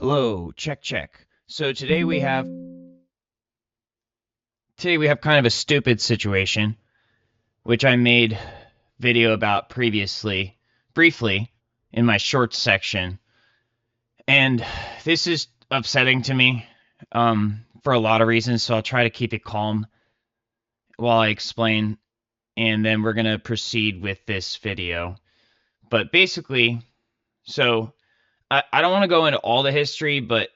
Hello, check check. So today we have kind of a stupid situation, which I made video about previously, briefly, in my shorts section. And this is upsetting to me, for a lot of reasons, so I'll try to keep it calm while I explain, and then we're gonna proceed with this video. But basically, so I don't want to go into all the history, but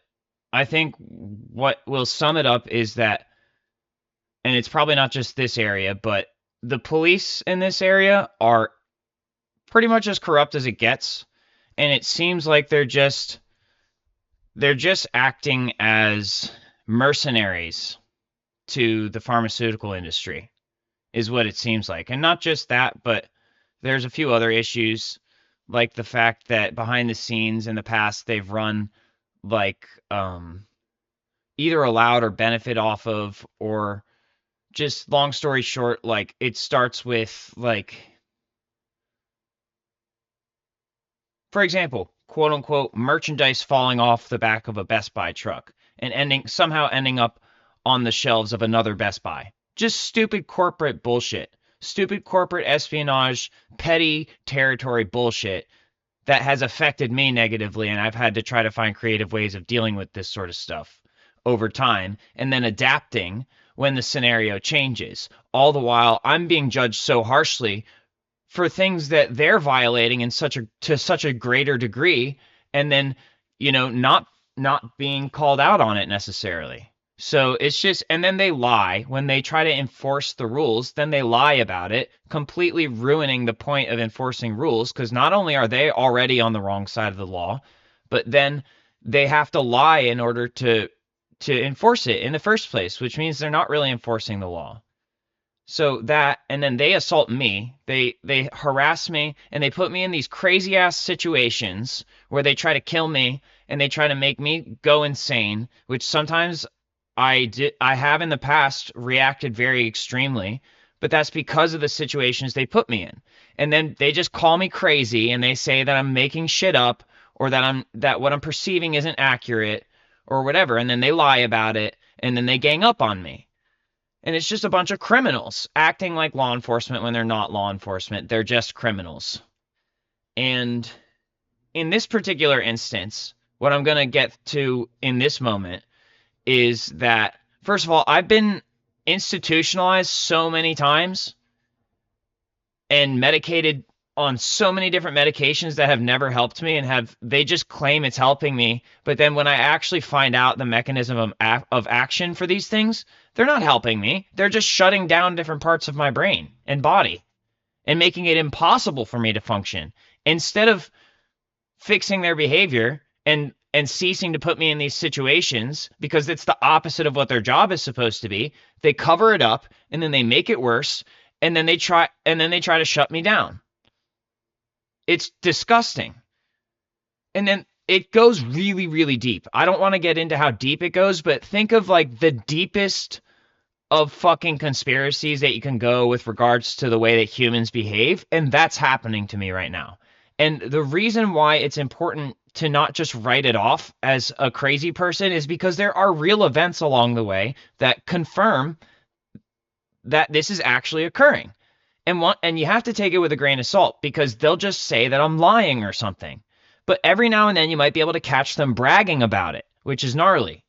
I think what will sum it up is that, and it's probably not just this area, but the police in this area are pretty much as corrupt as it gets, and it seems like they're just acting as mercenaries to the pharmaceutical industry, is what it seems like. And not just that, but there's a few other issues, like the fact that behind the scenes in the past they've run like either allowed or benefit off of, or just long story short, like it starts with, like, for example, quote unquote merchandise falling off the back of a Best Buy truck and ending up on the shelves of another Best Buy. Just stupid corporate bullshit. Stupid corporate espionage, petty territory bullshit that has affected me negatively, and I've had to try to find creative ways of dealing with this sort of stuff over time and then adapting when the scenario changes. All the while, I'm being judged so harshly for things that they're violating to such a greater degree, and then, not being called out on it necessarily. So it's just, and then they lie when they try to enforce the rules, then they lie about it, completely ruining the point of enforcing rules, because not only are they already on the wrong side of the law, but then they have to lie in order to enforce it in the first place, which means they're not really enforcing the law. So that, and then they assault me, they harass me, and they put me in these crazy ass situations where they try to kill me and they try to make me go insane, which sometimes I have in the past reacted very extremely, but that's because of the situations they put me in. And then they just call me crazy and they say that I'm making shit up, or that what I'm perceiving isn't accurate or whatever, and then they lie about it, and then they gang up on me. And it's just a bunch of criminals acting like law enforcement when they're not law enforcement. They're just criminals. And in this particular instance, what I'm going to get to in this moment is that, first of all, I've been institutionalized so many times and medicated on so many different medications that have never helped me, and they just claim it's helping me, but then when I actually find out the mechanism of action for these things, they're not helping me. They're just shutting down different parts of my brain and body and making it impossible for me to function. Instead of fixing their behavior and ceasing to put me in these situations, because it's the opposite of what their job is supposed to be, they cover it up and then they make it worse, and then they try to shut me down. It's disgusting. And then it goes really, really deep. I don't want to get into how deep it goes, but think of like the deepest of fucking conspiracies that you can go with regards to the way that humans behave, and that's happening to me right now. And the reason why it's important to not just write it off as a crazy person is because there are real events along the way that confirm that this is actually occurring. And you have to take it with a grain of salt, because they'll just say that I'm lying or something. But every now and then you might be able to catch them bragging about it, which is gnarly.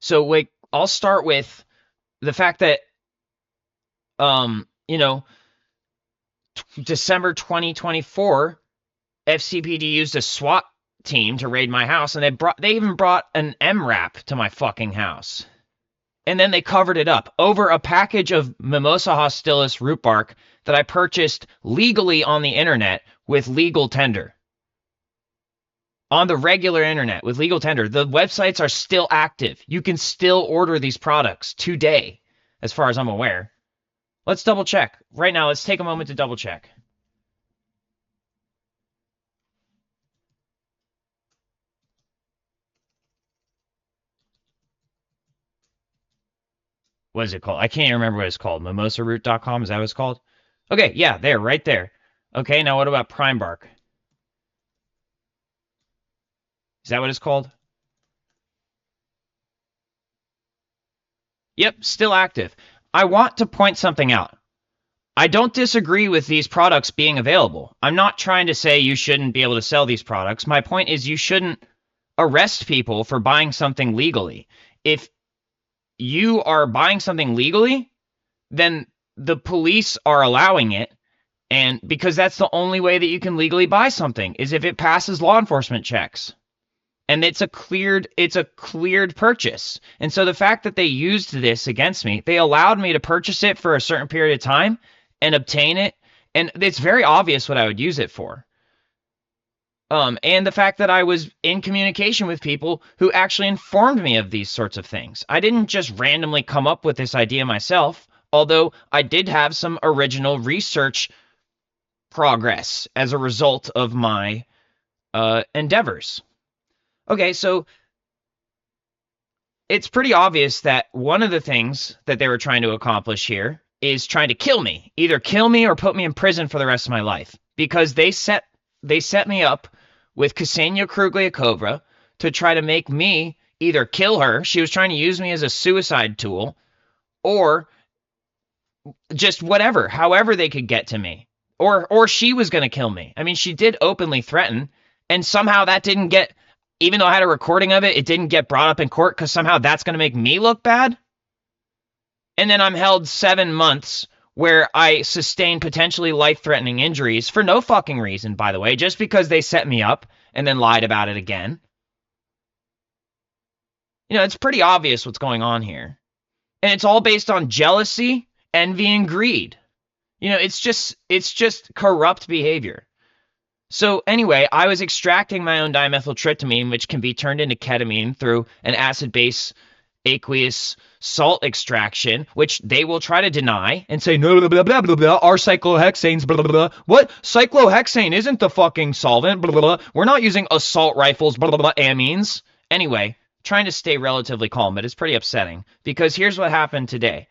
So wait, I'll start with the fact that December 2024, FCPD used a SWAT team to raid my house, and they even brought an MRAP to my fucking house. And then they covered it up over a package of Mimosa hostilis root bark that I purchased legally on the internet with legal tender. On the regular internet with legal tender. The websites are still active. You can still order these products today, as far as I'm aware. Let's double check. Right now, let's take a moment to double check. What is it called? I can't even remember what it's called. Mimosaroot.com, is that what it's called? Okay, yeah, right there. Okay, now what about Prime Bark? Is that what it's called? Yep, still active. I want to point something out. I don't disagree with these products being available. I'm not trying to say you shouldn't be able to sell these products. My point is you shouldn't arrest people for buying something legally. If you are buying something legally, then the police are allowing it, and because that's the only way that you can legally buy something is if it passes law enforcement checks. And it's a cleared purchase. And so the fact that they used this against me, they allowed me to purchase it for a certain period of time and obtain it, and it's very obvious what I would use it for. And the fact that I was in communication with people who actually informed me of these sorts of things. I didn't just randomly come up with this idea myself, although I did have some original research progress as a result of my endeavors. Okay, so it's pretty obvious that one of the things that they were trying to accomplish here is trying to kill me, either kill me or put me in prison for the rest of my life, because they set me up with Ksenia Krugliakova to try to make me either kill her. She was trying to use me as a suicide tool, or just whatever, however they could get to me, or she was going to kill me. I mean, she did openly threaten, and somehow that didn't get, even though I had a recording of it, it didn't get brought up in court because somehow that's going to make me look bad. And then I'm held 7 months where I sustain potentially life-threatening injuries for no fucking reason, by the way, just because they set me up and then lied about it again. You know, it's pretty obvious what's going on here. And it's all based on jealousy, envy, and greed. You know, it's just corrupt behavior. So anyway, I was extracting my own dimethyltryptamine, which can be turned into ketamine through an acid-base aqueous salt extraction, which they will try to deny and say, no, blah, blah, blah, blah, blah, our cyclohexanes, blah, blah, blah. What? Cyclohexane isn't the fucking solvent, blah, blah, blah. We're not using assault rifles, blah, blah, blah, amines. Anyway, trying to stay relatively calm, but it's pretty upsetting because here's what happened today.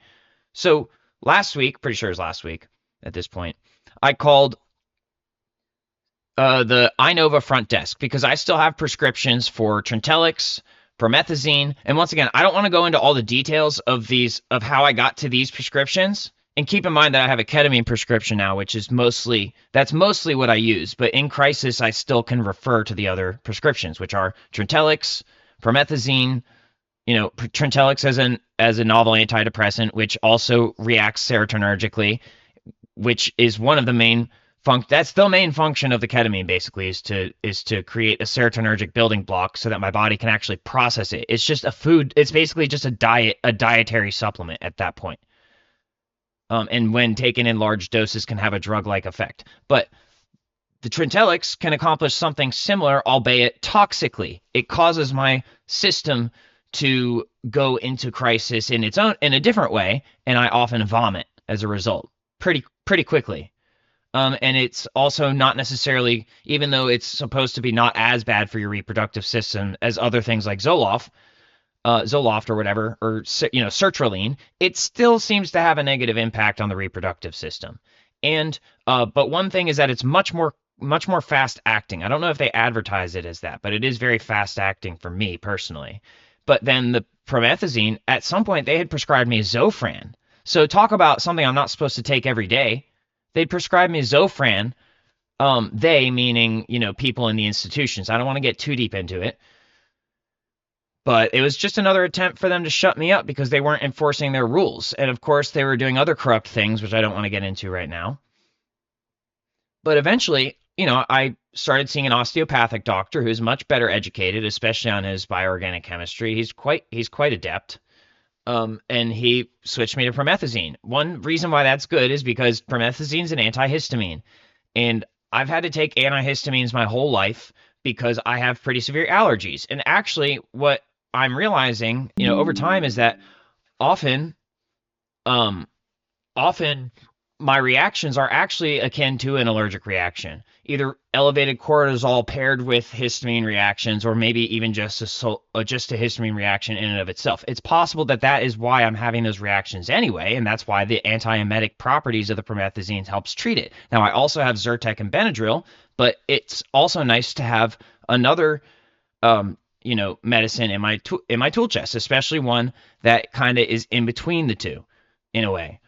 So last week, pretty sure it was last week at this point, I called the Inova front desk because I still have prescriptions for Trintellix, promethazine, and once again, I don't want to go into all the details of how I got to these prescriptions. And keep in mind that I have a ketamine prescription now, which is mostly what I use. But in crisis, I still can refer to the other prescriptions, which are Trintellix, promethazine. You know, Trintellix as a novel antidepressant, which also reacts serotonergically, which is one of the main that's the main function of the ketamine, basically, is to create a serotonergic building block so that my body can actually process it. It's just a food. It's basically just a dietary supplement at that point. And when taken in large doses, can have a drug-like effect. But the Trintellix can accomplish something similar, albeit toxically. It causes my system to go into crisis in a different way, and I often vomit as a result, pretty quickly. And it's also not necessarily, even though it's supposed to be not as bad for your reproductive system as other things like Zoloft or whatever, or sertraline, it still seems to have a negative impact on the reproductive system. And but one thing is that it's much more fast acting. I don't know if they advertise it as that, but it is very fast acting for me personally. But then the promethazine, at some point, they had prescribed me Zofran. So talk about something I'm not supposed to take every day. They'd prescribe me Zofran, they meaning, people in the institutions. I don't want to get too deep into it. But it was just another attempt for them to shut me up because they weren't enforcing their rules. And of course, they were doing other corrupt things, which I don't want to get into right now. But eventually, I started seeing an osteopathic doctor who's much better educated, especially on his bioorganic chemistry. He's quite adept. And he switched me to promethazine. One reason why that's good is because promethazine is an antihistamine. And I've had to take antihistamines my whole life because I have pretty severe allergies. And actually, what I'm realizing, over time is that often my reactions are actually akin to an allergic reaction, either elevated cortisol paired with histamine reactions, or maybe even just a histamine reaction in and of itself. It's possible that is why I'm having those reactions anyway, and that's why the antiemetic properties of the promethazine helps treat it. Now, I also have Zyrtec and Benadryl, but it's also nice to have another medicine in my tool chest, especially one that kind of is in between the two, in a way.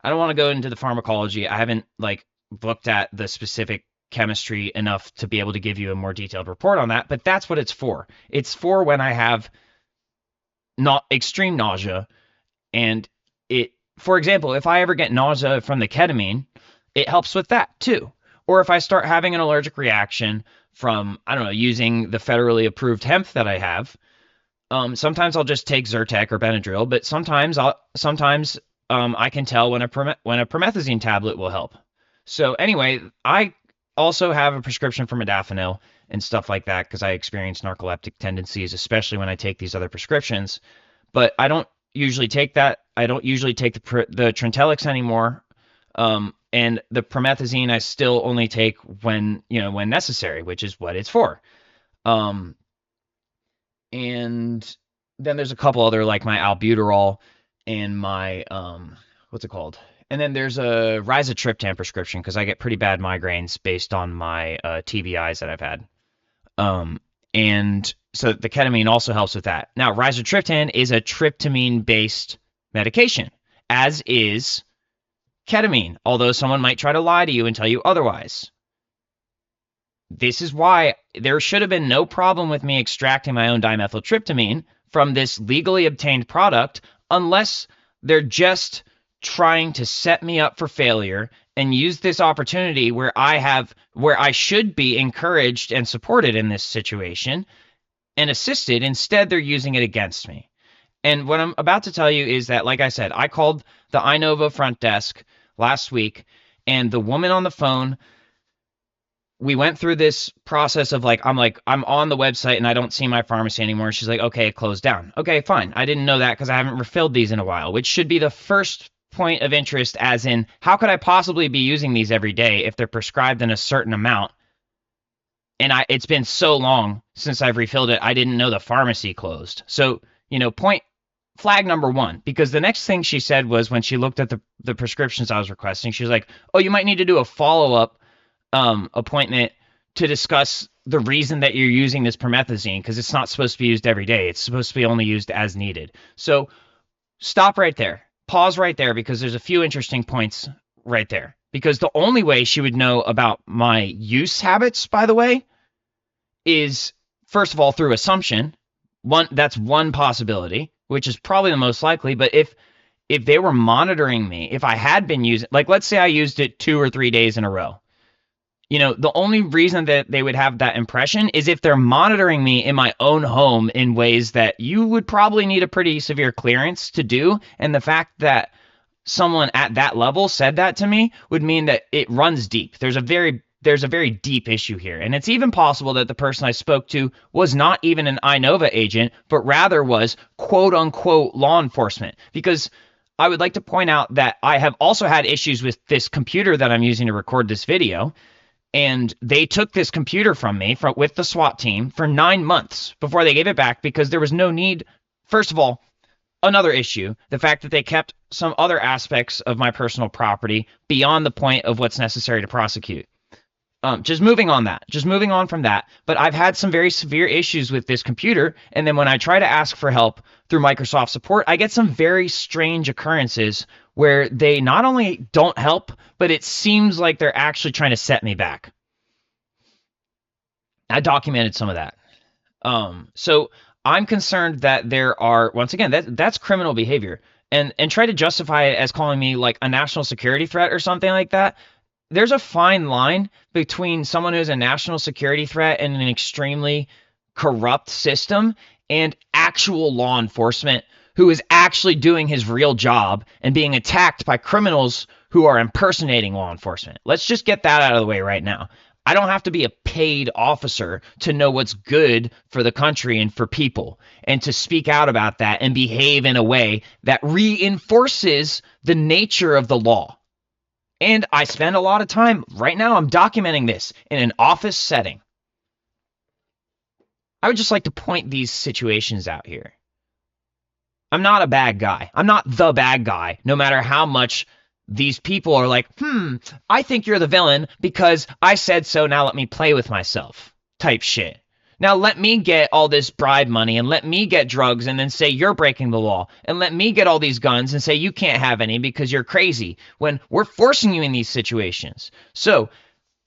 I don't want to go into the pharmacology. I haven't looked at the specific chemistry enough to be able to give you a more detailed report on that, but that's what it's for. It's for when I have not extreme nausea, and for example, if I ever get nausea from the ketamine, it helps with that too. Or if I start having an allergic reaction from, I don't know, using the federally approved hemp that I have, sometimes I'll just take Zyrtec or Benadryl, but sometimes I can tell when a promethazine tablet will help. So anyway, I also have a prescription for modafinil and stuff like that because I experience narcoleptic tendencies, especially when I take these other prescriptions. But I don't usually take that. I don't usually take the Trintellix anymore. And the promethazine I still only take when necessary, which is what it's for. And then there's a couple other, like my albuterol and my what's it called? And then there's a rizatriptan prescription because I get pretty bad migraines based on my TBIs that I've had. And so the ketamine also helps with that. Now, rizatriptan is a tryptamine-based medication, as is ketamine, although someone might try to lie to you and tell you otherwise. This is why there should have been no problem with me extracting my own dimethyltryptamine from this legally obtained product unless they're just trying to set me up for failure and use this opportunity where I should be encouraged and supported in this situation and assisted. Instead, they're using it against me. And what I'm about to tell you is that, like I said, I called the Inova front desk last week, and the woman on the phone, we went through this process of I'm on the website and I don't see my pharmacy anymore. She's like, okay, it closed down. Okay, fine. I didn't know that because I haven't refilled these in a while, which should be the first point of interest, as in, how could I possibly be using these every day if they're prescribed in a certain amount? And it's been so long since I've refilled it, I didn't know the pharmacy closed. So, flag number one, because the next thing she said was, when she looked at the prescriptions I was requesting, she was like, oh, you might need to do a follow-up appointment to discuss the reason that you're using this promethazine, because it's not supposed to be used every day. It's supposed to be only used as needed. So stop right there. Pause right there, because there's a few interesting points right there. Because the only way she would know about my use habits, by the way, is, first of all, through assumption. That's one possibility, which is probably the most likely. But if they were monitoring me, if I had been using, let's say I used it 2 or 3 days in a row, the only reason that they would have that impression is if they're monitoring me in my own home in ways that you would probably need a pretty severe clearance to do. And the fact that someone at that level said that to me would mean that it runs deep. There's a very deep issue here. And it's even possible that the person I spoke to was not even an Inova agent, but rather was quote unquote law enforcement. Because I would like to point out that I have also had issues with this computer that I'm using to record this video. And they took this computer from me with the SWAT team for 9 months before they gave it back, because there was no need. First of all, another issue, the fact that they kept some other aspects of my personal property beyond the point of what's necessary to prosecute. Just moving on from that. But I've had some very severe issues with this computer. And then when I try to ask for help through Microsoft support, I get some very strange occurrences where they not only don't help, but it seems like they're actually trying to set me back. I documented some of that. So I'm concerned that there are, once again, that's criminal behavior. And try to justify it as calling me like a national security threat or something like that. There's a fine line between someone who's a national security threat and an extremely corrupt system and actual law enforcement who is actually doing his real job and being attacked by criminals who are impersonating law enforcement. Let's just get that out of the way right now. I don't have to be a paid officer to know what's good for the country and for people, and to speak out about that and behave in a way that reinforces the nature of the law. And I spend a lot of time, right now I'm documenting this in an office setting. I would just like to point these situations out here. I'm not a bad guy. I'm not the bad guy, no matter how much these people are like, I think you're the villain because I said so, now let me play with myself type shit. Now let me get all this bribe money and let me get drugs and then say you're breaking the law. And let me get all these guns and say you can't have any because you're crazy when we're forcing you in these situations. So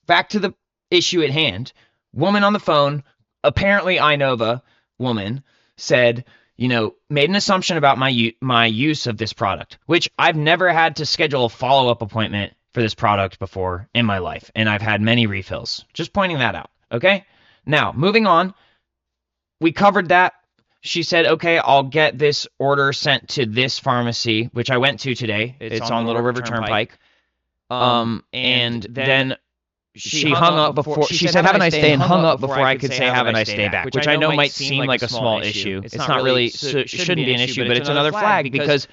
back to the issue at hand. Woman on the phone, apparently Inova woman, said, made an assumption about my use of this product, which I've never had to schedule a follow-up appointment for this product before in my life. And I've had many refills. Just pointing that out. Okay? Now, moving on, we covered that. She said, okay, I'll get this order sent to this pharmacy, which I went to today. It's on Little River Turnpike. And then she hung up before. She said, have a nice day, and hung up before I could say, have a nice day back, which I know might seem like a small issue. It's not really, so it shouldn't be an issue, but it's another flag because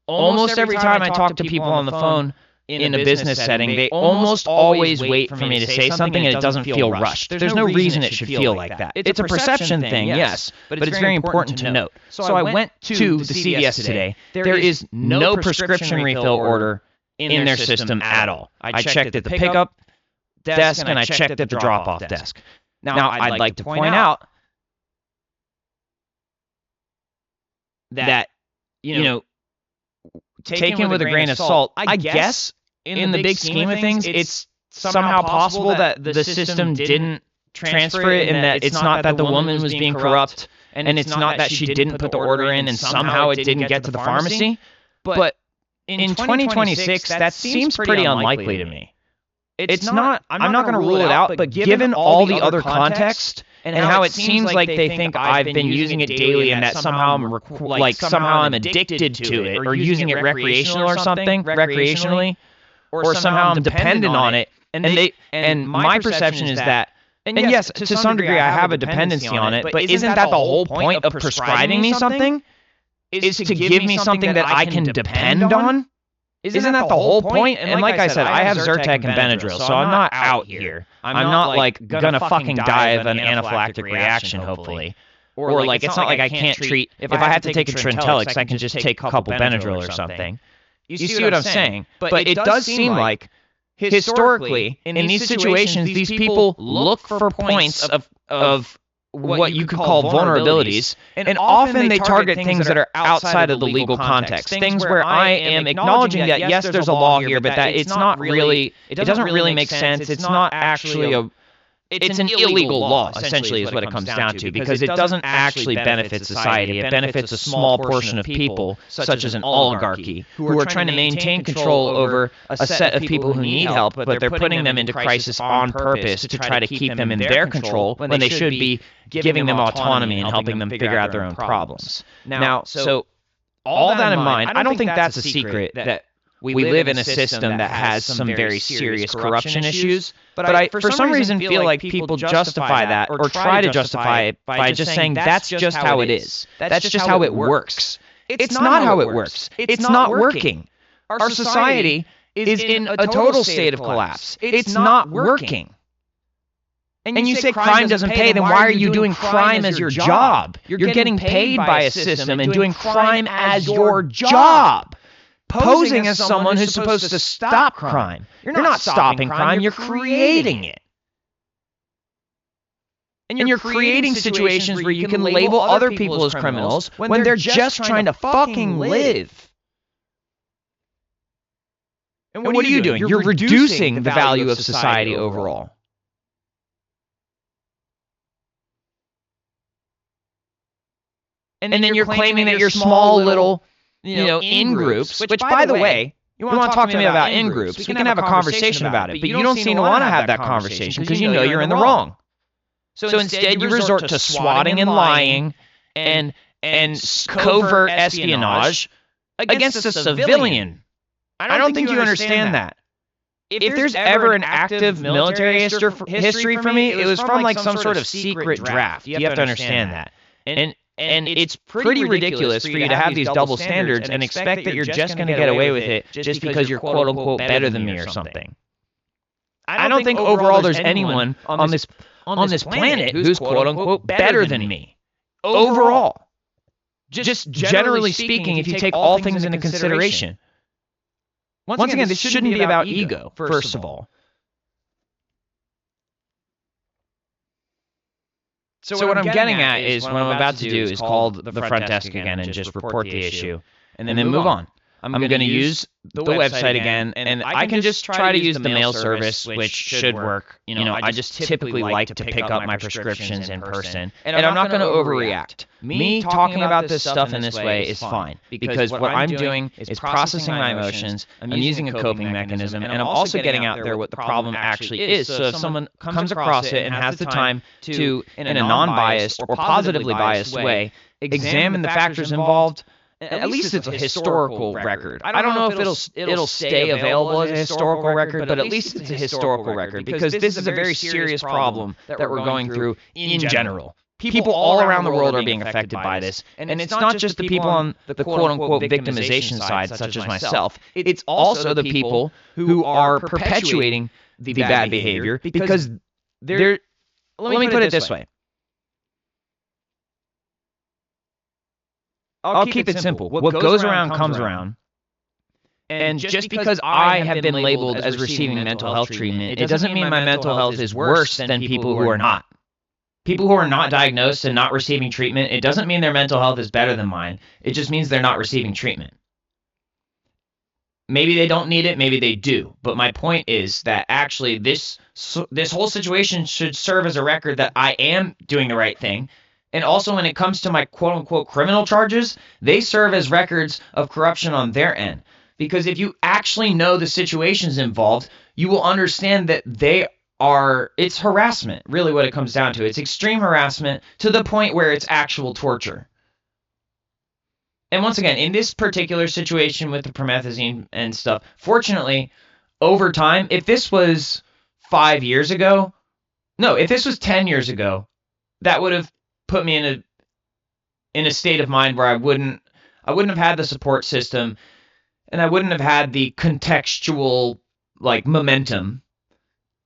almost every time I talk to people on the phone, in a business setting, they almost always wait for me to say something and it doesn't feel rushed. There's no reason it should feel like that. It's a perception thing, yes, but it's very important to note. So I went to the CVS today. There is no prescription refill order in their system at all. I checked at the pickup desk and I checked at the drop-off desk. Now, I'd like to point out that, taken with a grain of salt, I guess in the big scheme of things, it's somehow possible that the system didn't transfer it and that it's not that the woman was being corrupt and it's not that she didn't put the order in and somehow it didn't get to the pharmacy. But in 2026, that seems pretty unlikely to me. It's not, I'm not going to rule it out, but given all the other context and how it seems like they think I've been using it daily and that somehow I'm addicted to it or using it recreationally, or somehow I'm dependent on it. And my perception is that, and yes, to some degree I have a dependency on it, but isn't that the whole point of prescribing me something? Is to give me something that I can depend on? Isn't that the whole point? And like I said, I have Zyrtec and Benadryl, so I'm not out here. I'm not like gonna fucking die of an anaphylactic reaction, hopefully. Or like it's not like I can't treat. If I had to take a Trintellix, I can just take a couple Benadryl or something. You see what I'm saying? But it does seem like historically in these situations, these people look for points of what you could call vulnerabilities, and often they target things that are outside of the legal context, things where I am acknowledging that yes, there's a law here, but that it's not really, it doesn't really make sense. It's not actually it's an illegal law, essentially, is what it comes down to, because it doesn't actually benefit society. It benefits a small portion of people, such as an oligarchy, who are trying to maintain control over a set of people who need help, but they're putting them into crisis on purpose to try to keep them in their control when they should be giving them autonomy and helping them figure out their own problems. Now, so all that in mind, I don't think that's a secret that we live in a system that has some very serious corruption issues, but I, for some reason, feel like people justify that or try to justify it by just saying that's just how it is. That's just how it works. It's not how it works. It's not working. Our society is in a total state of collapse. It's not working. And you say crime doesn't pay, then why are you doing crime as your job? You're getting paid by a system and doing crime as your job. Posing as someone who's supposed to stop crime. You're not stopping crime, you're creating it. And you're creating situations where you can label other people as criminals when they're just trying to fucking live. And what are you doing? You're reducing the value of society overall. And then you're claiming that you're small little in-groups, which, by the way, you want to talk to me about in-groups, we can have a conversation about it, but you don't seem to want to have that conversation because you know you're in the wrong. So instead, you resort to swatting and lying and covert espionage against a civilian. I don't think you understand that. If there's ever an active military history for me, it was from like some sort of secret draft. You have to understand that. And it's pretty ridiculous for you to have these double standards and expect that you're just going to get away with it just because you're quote-unquote better than me or something. I don't think overall there's anyone on this planet who's quote-unquote better than me. Overall. Just generally speaking, if you take all things into consideration. Once again, this shouldn't be about ego, first of all. So what I'm getting at is what I'm about to do is call the front desk again and just report the issue and then move on. I'm going to use the website again, and I can just try to use the mail service, which should work. I just typically like to pick up my prescriptions in person, and I'm not going to overreact. Me talking about this stuff in this way is fine, because what I'm doing is processing my emotions, I'm using a coping mechanism, and I'm also getting out there what the problem actually is. So if someone comes across it and has the time to, in a non-biased or positively biased way, examine the factors involved, at least it's a historical record. I don't know if it'll stay available as a historical record, but at least it's a historical record, because this is a very serious problem that we're going through in general. People all around the world are being affected by this, and it's not just the people on the quote-unquote victimization side, such as myself. It's also the people who are perpetuating the bad behavior, because they're... Let me put it this way. I'll keep it simple. What goes around comes around. And just because I have been labeled as receiving mental health treatment, it doesn't mean my mental health is worse than people who are not. People who are not diagnosed and not receiving treatment, it doesn't mean their mental health is better than mine. It just means they're not receiving treatment. Maybe they don't need it, maybe they do. But my point is that actually this whole situation should serve as a record that I am doing the right thing. And also, when it comes to my quote-unquote criminal charges, they serve as records of corruption on their end. Because if you actually know the situations involved, you will understand that it's harassment, really what it comes down to. It's extreme harassment to the point where it's actual torture. And once again, in this particular situation with the promethazine and stuff, fortunately, over time, if this was 5 years ago, no, if this was 10 years ago, that would have put me in a state of mind where I wouldn't have had the support system, and I wouldn't have had the contextual momentum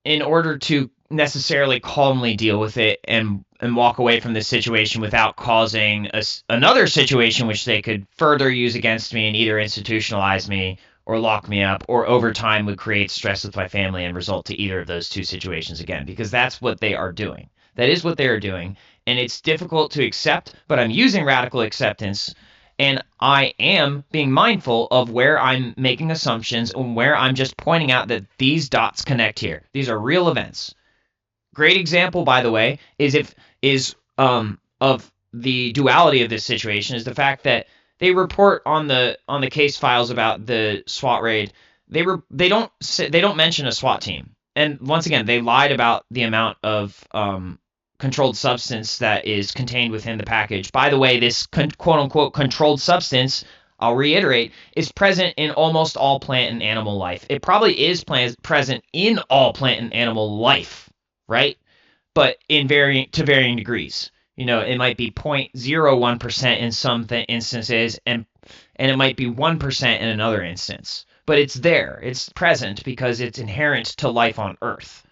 in order to necessarily calmly deal with it and walk away from this situation without causing another situation which they could further use against me and either institutionalize me or lock me up, or over time would create stress with my family and result to either of those two situations again, because that's what they are doing. That is what they are doing. And it's difficult to accept, but I'm using radical acceptance, and I am being mindful of where I'm making assumptions and where I'm just pointing out that these dots connect here. These are real events. Great example, by the way, of the duality of this situation is the fact that they report on the case files about the SWAT raid. They don't mention a SWAT team, and once again, they lied about the amount of controlled substance that is contained within the package. By the way, this quote-unquote controlled substance, I'll reiterate, is present in almost all plant and animal life. It probably is present in all plant and animal life, right? But to varying degrees. It might be 0.01% in some instances, and it might be 1% in another instance. But it's there. It's present because it's inherent to life on Earth.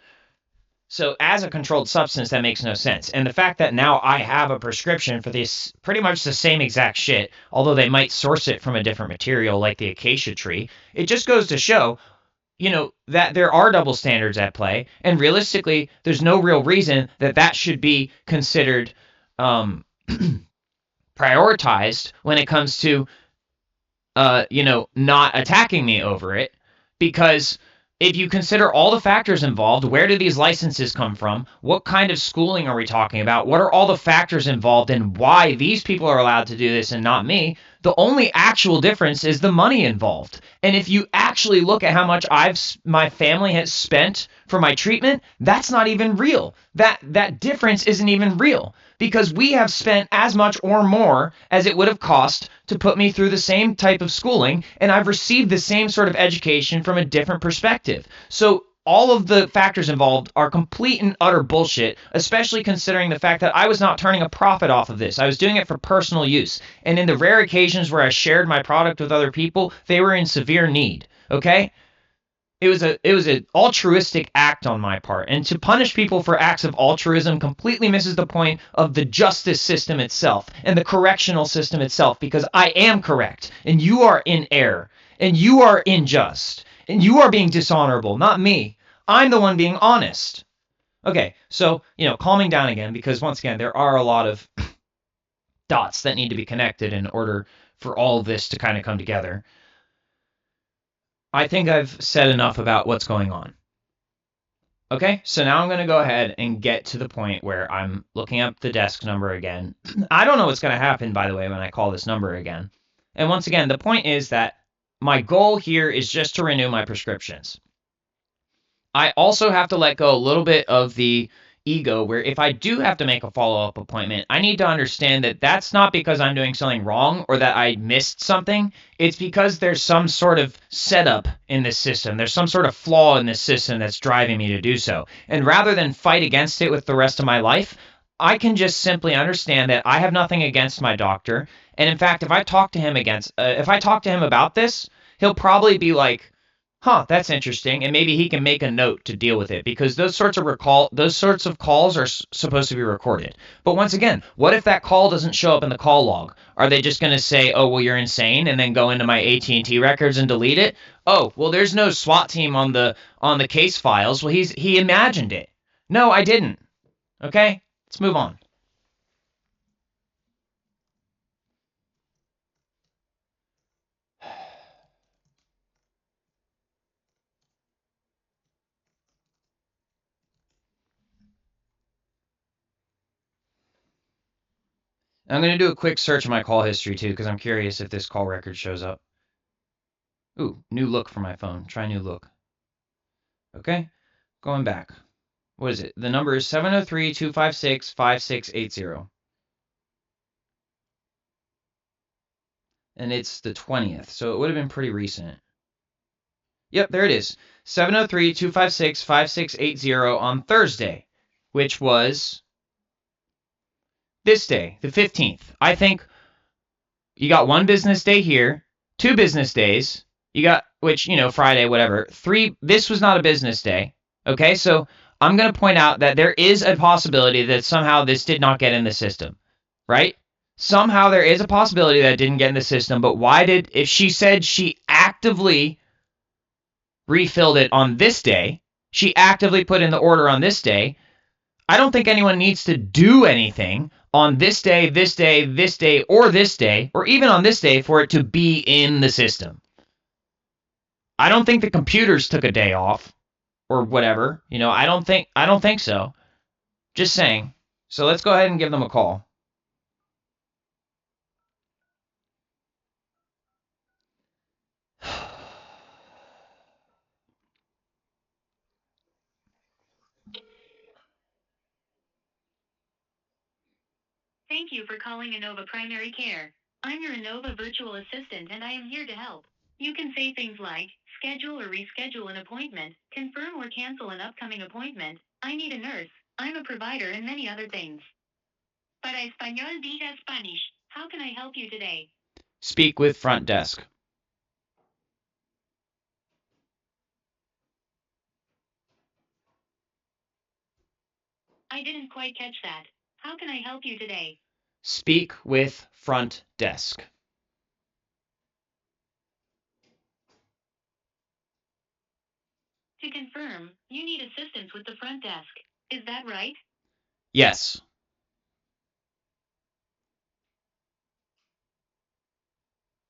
So as a controlled substance, that makes no sense. And the fact that now I have a prescription for this pretty much the same exact shit, although they might source it from a different material like the acacia tree, it just goes to show, that there are double standards at play. And realistically, there's no real reason that should be considered prioritized when it comes to, not attacking me over it. Because if you consider all the factors involved, where do these licenses come from? What kind of schooling are we talking about? What are all the factors involved and why these people are allowed to do this and not me? The only actual difference is the money involved. And if you actually look at how much my family has spent for my treatment, that's not even real. That difference isn't even real, because we have spent as much or more as it would have cost to put me through the same type of schooling, and I've received the same sort of education from a different perspective. So all of the factors involved are complete and utter bullshit, especially considering the fact that I was not turning a profit off of this. I was doing it for personal use. And in the rare occasions where I shared my product with other people, they were in severe need. Okay? It was an altruistic act on my part. And to punish people for acts of altruism completely misses the point of the justice system itself and the correctional system itself, because I am correct and you are in error and you are unjust. And you are being dishonorable, not me. I'm the one being honest. Okay, so, calming down again, because once again, there are a lot of dots that need to be connected in order for all of this to kind of come together. I think I've said enough about what's going on. Okay, so now I'm going to go ahead and get to the point where I'm looking up the desk number again. I don't know what's going to happen, by the way, when I call this number again. And once again, the point is that my goal here is just to renew my prescriptions. I also have to let go a little bit of the ego where if I do have to make a follow-up appointment, I need to understand that that's not because I'm doing something wrong or that I missed something. It's because there's some sort of setup in this system. There's some sort of flaw in this system that's driving me to do so. And rather than fight against it with the rest of my life, I can just simply understand that I have nothing against my doctor. And in fact, if I talk to him about this, he'll probably be like, huh, that's interesting, and maybe he can make a note to deal with it because those sorts of calls are supposed to be recorded. But once again, what if that call doesn't show up in the call log? Are they just going to say, "Oh, well, you're insane," and then go into my AT&T records and delete it? Oh, well, there's no SWAT team on the case files. Well, he imagined it. No, I didn't. Okay, let's move on. I'm going to do a quick search of my call history too because I'm curious if this call record shows up. Ooh, new look for my phone. Try new look. Okay, going back. What is it? The number is 703-256-5680. And it's the 20th, so it would have been pretty recent. Yep, there it is. 703-256-5680 on Thursday, which was this day, the 15th. I think you got one business day here, 2 business days. You got, which, Friday, whatever. 3, this was not a business day. Okay, so I'm going to point out that there is a possibility that somehow this did not get in the system, right? Somehow there is a possibility that it didn't get in the system, but if she said she actively refilled it on this day, she actively put in the order on this day, I don't think anyone needs to do anything on this day, this day, this day, or this day, or even on this day for it to be in the system. I don't think the computers took a day off or whatever. I don't think so. Just saying. So let's go ahead and give them a call. Thank you for calling Inova Primary Care. I'm your Inova virtual assistant and I am here to help. You can say things like, schedule or reschedule an appointment, confirm or cancel an upcoming appointment, I need a nurse, I'm a provider, and many other things. Para español diga Spanish. How can I help you today? Speak with front desk. I didn't quite catch that. How can I help you today? Speak with front desk. To confirm, you need assistance with the front desk. Is that right? Yes.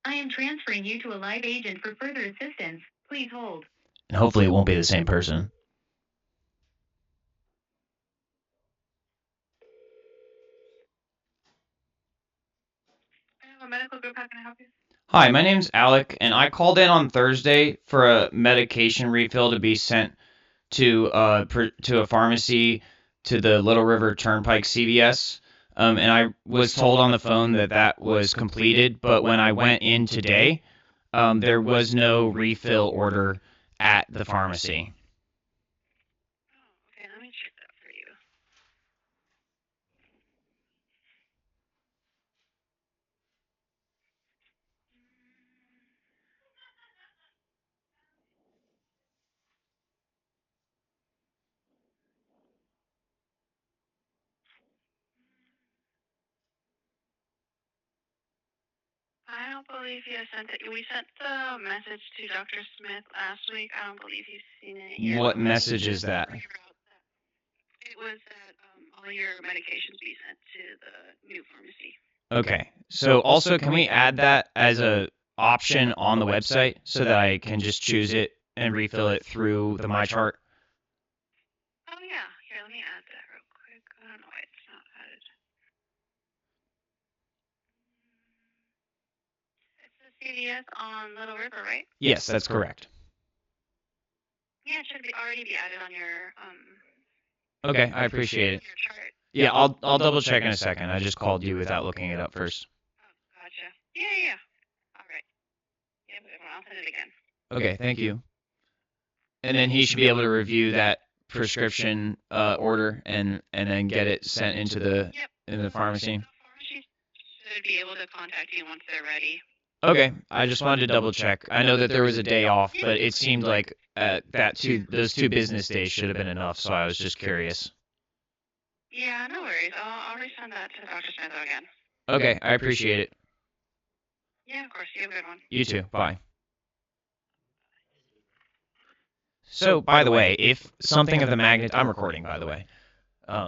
I am transferring you to a live agent for further assistance. Please hold. And hopefully it won't be the same person. Medical group, how can I help you? Hi, my name's Alec, and I called in on Thursday for a medication refill to be sent to a pharmacy to the Little River Turnpike CVS. And I was told on the phone that that was completed, but when I went in today, there was no refill order at the pharmacy. Okay, let me check that for you. I don't believe you sent it. We sent the message to Dr. Smith last week. I don't believe he's seen it yet. What message is that? It was that all your medications be sent to the new pharmacy. Okay. So also, can we add that as a option on the website so that I can just choose it and refill it through the MyChart? Oh yeah, here, let me add that real quick. I don't know why it's not added. It's the CVS on Little River, right? Yes, that's correct. Yeah, it should already be added on your Okay, I appreciate it. your chart. Yeah, I'll double check in a second. I just called you without looking it up first. Oh, gotcha. Yeah. All right. Yeah, I'll send it again. Okay, thank you. And then he should be able to review that prescription order and then get it sent into the pharmacy. The pharmacy should be able to contact you once they're ready. Okay, I just wanted to double check. I know that there was a day off, but it seemed like those 2 business days should have been enough, so I was just curious. Yeah, no worries. I'll resend that to Dr. Smith again. Okay, I appreciate it. Yeah, of course. You have a good one. You too. Bye. So, by the way, if something of the magnitude... I'm recording, by the way.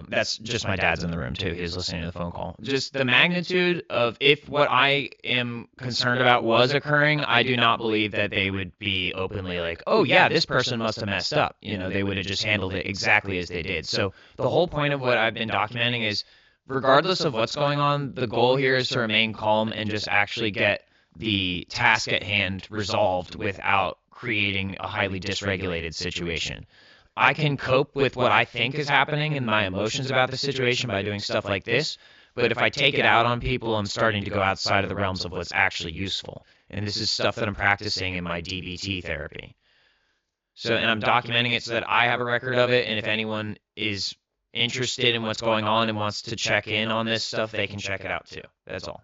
That's just my dad's in the room, too. He's listening to the phone call. Just the magnitude of if what I am concerned about was occurring, I do not believe that they would be openly like, oh, yeah, this person must have messed up. You know, they would have just handled it exactly as they did. So the whole point of what I've been documenting is, regardless of what's going on, the goal here is to remain calm and just actually get the task at hand resolved without creating a highly dysregulated situation. I can cope with what I think is happening and my emotions about the situation by doing stuff like this, but if I take it out on people, I'm starting to go outside of the realms of what's actually useful. And this is stuff that I'm practicing in my DBT therapy. So, and I'm documenting it so that I have a record of it, and if anyone is interested in what's going on and wants to check in on this stuff, they can check it out too. That's all.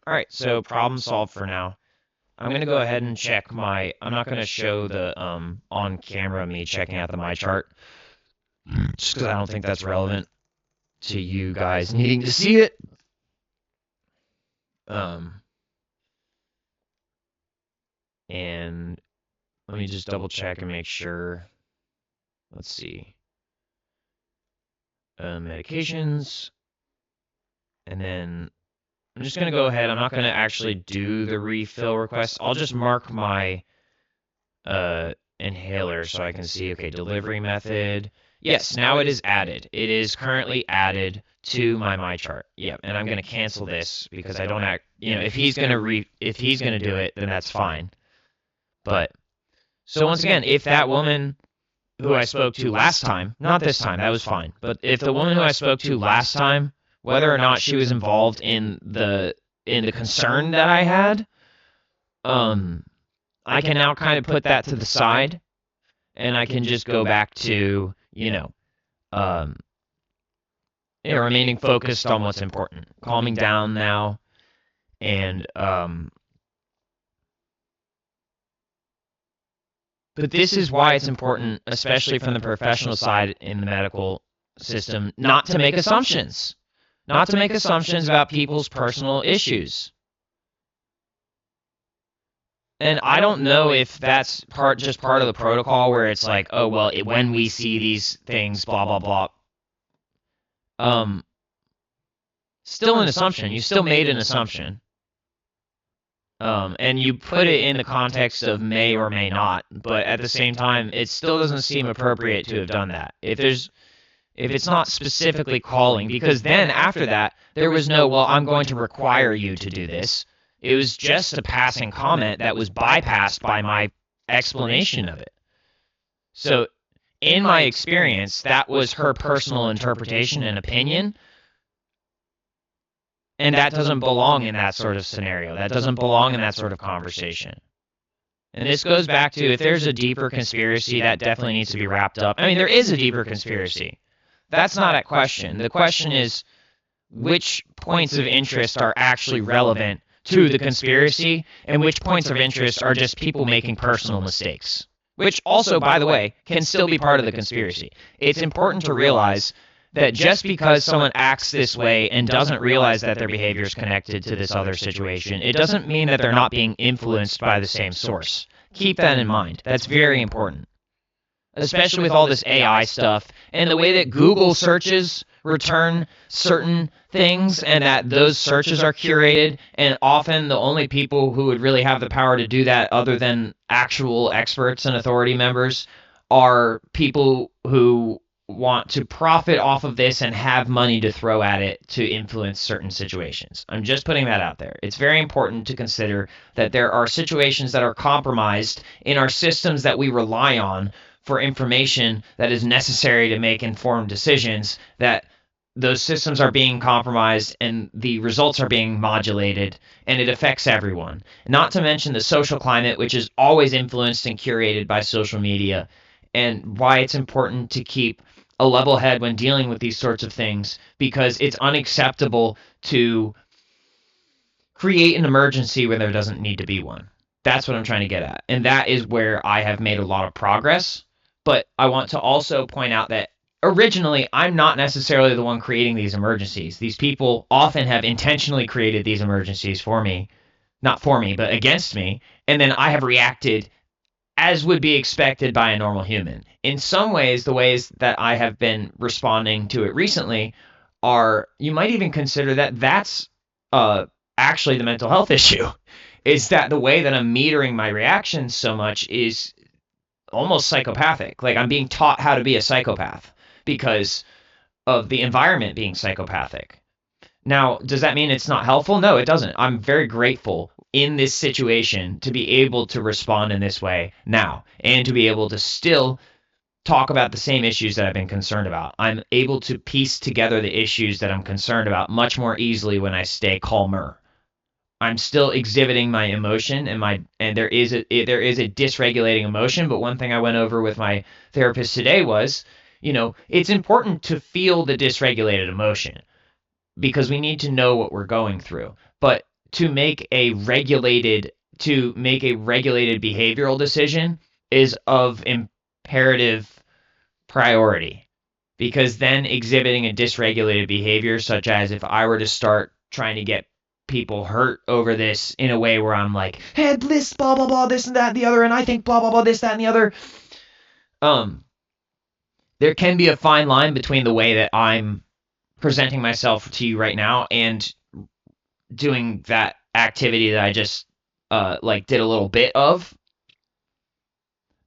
All right, so problem solved for now. I'm going to go ahead and check I'm not going to show the on camera me checking out the MyChart, just because I don't think that's relevant to you guys needing to see it. And let me just double check and make sure. Let's see. Medications. And then I'm just going to go ahead. I'm not going to actually do the refill request. I'll just mark my inhaler so I can see, okay, delivery method. Yes, now it is added. It is currently added to my MyChart. Yep, and I'm going to cancel this because I don't if he's going to do it, then that's fine. But so once again, if that woman who I spoke to last time, not this time, that was fine. But if the woman who I spoke to last time, whether or not she was involved in the concern that I had, I can now kind of put that to the side, and I can just go back to, remaining focused on what's important, calming down now, and but this is why it's important, especially from the professional side in the medical system, not to make assumptions. Not to make assumptions about people's personal issues. And I don't know if that's just part of the protocol where it's like, oh, well, when we see these things, blah, blah, blah. Still an assumption. You still made an assumption. And you put it in the context of may or may not, but at the same time, it still doesn't seem appropriate to have done that. If it's not specifically calling, because then after that, there was no, well, I'm going to require you to do this. It was just a passing comment that was bypassed by my explanation of it. So, in my experience, that was her personal interpretation and opinion, and that doesn't belong in that sort of scenario. That doesn't belong in that sort of conversation. And this goes back to, if there's a deeper conspiracy, that definitely needs to be wrapped up. I mean, there is a deeper conspiracy. That's not at question. The question is, which points of interest are actually relevant to the conspiracy, and which points of interest are just people making personal mistakes, which also, by the way, can still be part of the conspiracy. It's important to realize that just because someone acts this way and doesn't realize that their behavior is connected to this other situation, it doesn't mean that they're not being influenced by the same source. Keep that in mind. That's very important. especially with all this AI stuff and the way that Google searches return certain things and that those searches are curated, and often the only people who would really have the power to do that other than actual experts and authority members are people who want to profit off of this and have money to throw at it to influence certain situations. I'm just putting that out there. It's very important to consider that there are situations that are compromised in our systems that we rely on for information that is necessary to make informed decisions, that those systems are being compromised and the results are being modulated, and it affects everyone. Not to mention the social climate, which is always influenced and curated by social media, and why it's important to keep a level head when dealing with these sorts of things, because it's unacceptable to create an emergency where there doesn't need to be one. That's what I'm trying to get at. And that is where I have made a lot of progress. But I want to also point out that originally, I'm not necessarily the one creating these emergencies. These people often have intentionally created these emergencies for me. Not for me, but against me. And then I have reacted as would be expected by a normal human. In some ways, the ways that I have been responding to it recently are, you might even consider that that's actually the mental health issue, is that the way that I'm metering my reactions so much is almost psychopathic. Like I'm being taught how to be a psychopath because of the environment being psychopathic. Now, does that mean it's not helpful? No, it doesn't. I'm very grateful in this situation to be able to respond in this way now and to be able to still talk about the same issues that I've been concerned about. I'm able to piece together the issues that I'm concerned about much more easily when I stay calmer. I'm still exhibiting my emotion and there is a dysregulating emotion, but one thing I went over with my therapist today was, it's important to feel the dysregulated emotion because we need to know what we're going through. But to make a regulated behavioral decision is of imperative priority, because then exhibiting a dysregulated behavior, such as if I were to start trying to get people hurt over this in a way where I'm like, hey, this, blah, blah, blah, this and that and the other, and I think blah, blah, blah, this, that, and the other. There can be a fine line between the way that I'm presenting myself to you right now and doing that activity that I just did a little bit of.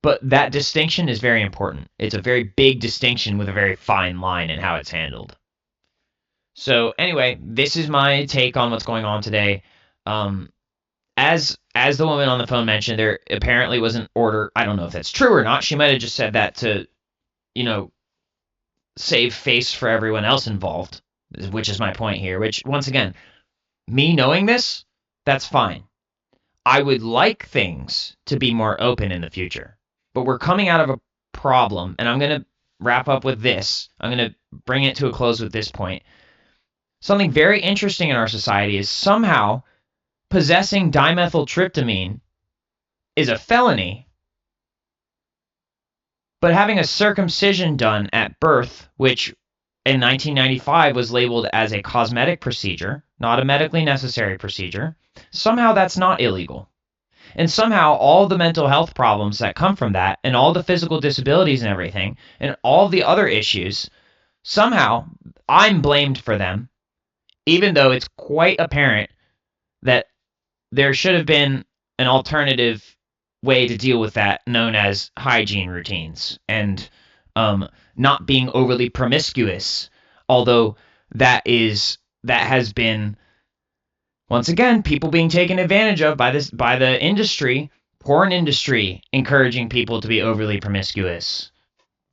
But that distinction is very important. It's a very big distinction with a very fine line in how it's handled. So anyway, this is my take on what's going on today. As the woman on the phone mentioned, there apparently was an order. I don't know if that's true or not. She might have just said that to, save face for everyone else involved, which is my point here. Which, once again, me knowing this, that's fine. I would like things to be more open in the future. But we're coming out of a problem, and I'm going to wrap up with this. I'm going to bring it to a close with this point. Something very interesting in our society is somehow possessing dimethyltryptamine is a felony, but having a circumcision done at birth, which in 1995 was labeled as a cosmetic procedure, not a medically necessary procedure, somehow that's not illegal. And somehow all the mental health problems that come from that, and all the physical disabilities and everything, and all the other issues, somehow I'm blamed for them, even though it's quite apparent that there should have been an alternative way to deal with that, known as hygiene routines and not being overly promiscuous. Although that has been, once again, people being taken advantage of by the industry, porn industry, encouraging people to be overly promiscuous.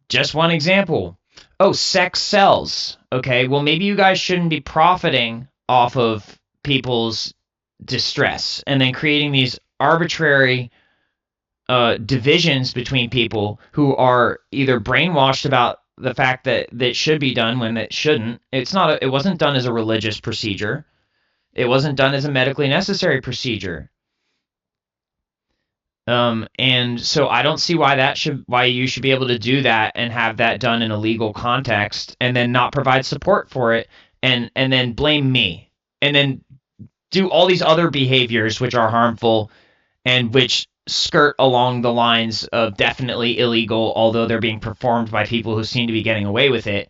Just one example. Oh, sex sells. Okay, well, maybe you guys shouldn't be profiting off of people's distress and then creating these arbitrary divisions between people who are either brainwashed about the fact that that should be done when it shouldn't. It wasn't done as a religious procedure. It wasn't done as a medically necessary procedure. And so I don't see why you should be able to do that and have that done in a legal context and then not provide support for it and then blame me and then do all these other behaviors which are harmful and which skirt along the lines of definitely illegal, although they're being performed by people who seem to be getting away with it.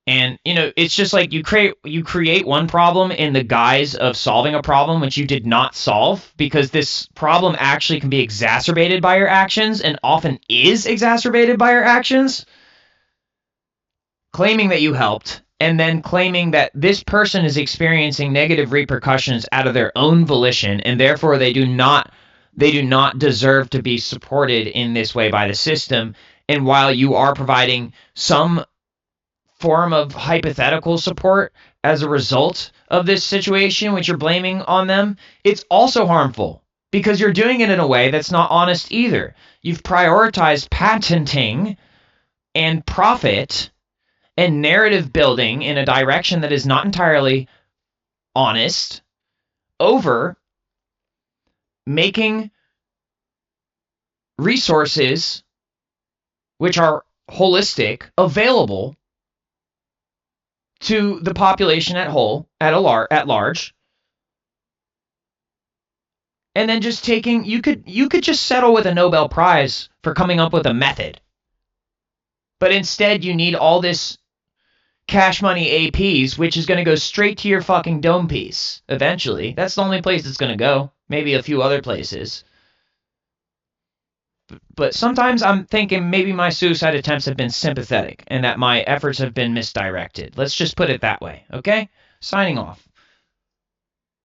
And it's just like you create one problem in the guise of solving a problem which you did not solve, because this problem actually can be exacerbated by your actions, and often is exacerbated by your actions. Claiming that you helped, and then claiming that this person is experiencing negative repercussions out of their own volition, and therefore they do not deserve to be supported in this way by the system. And while you are providing some form of hypothetical support as a result of this situation, which you're blaming on them, it's also harmful, because you're doing it in a way that's not honest either. You've prioritized patenting and profit and narrative building in a direction that is not entirely honest over making resources which are holistic available to the population at large, and then just taking you could just settle with a Nobel Prize for coming up with a method, but instead you need all this cash money APs, which is going to go straight to your fucking dome piece eventually. That's the only place it's going to go. Maybe a few other places. But sometimes I'm thinking maybe my suicide attempts have been sympathetic and that my efforts have been misdirected. Let's just put it that way, okay? Signing off.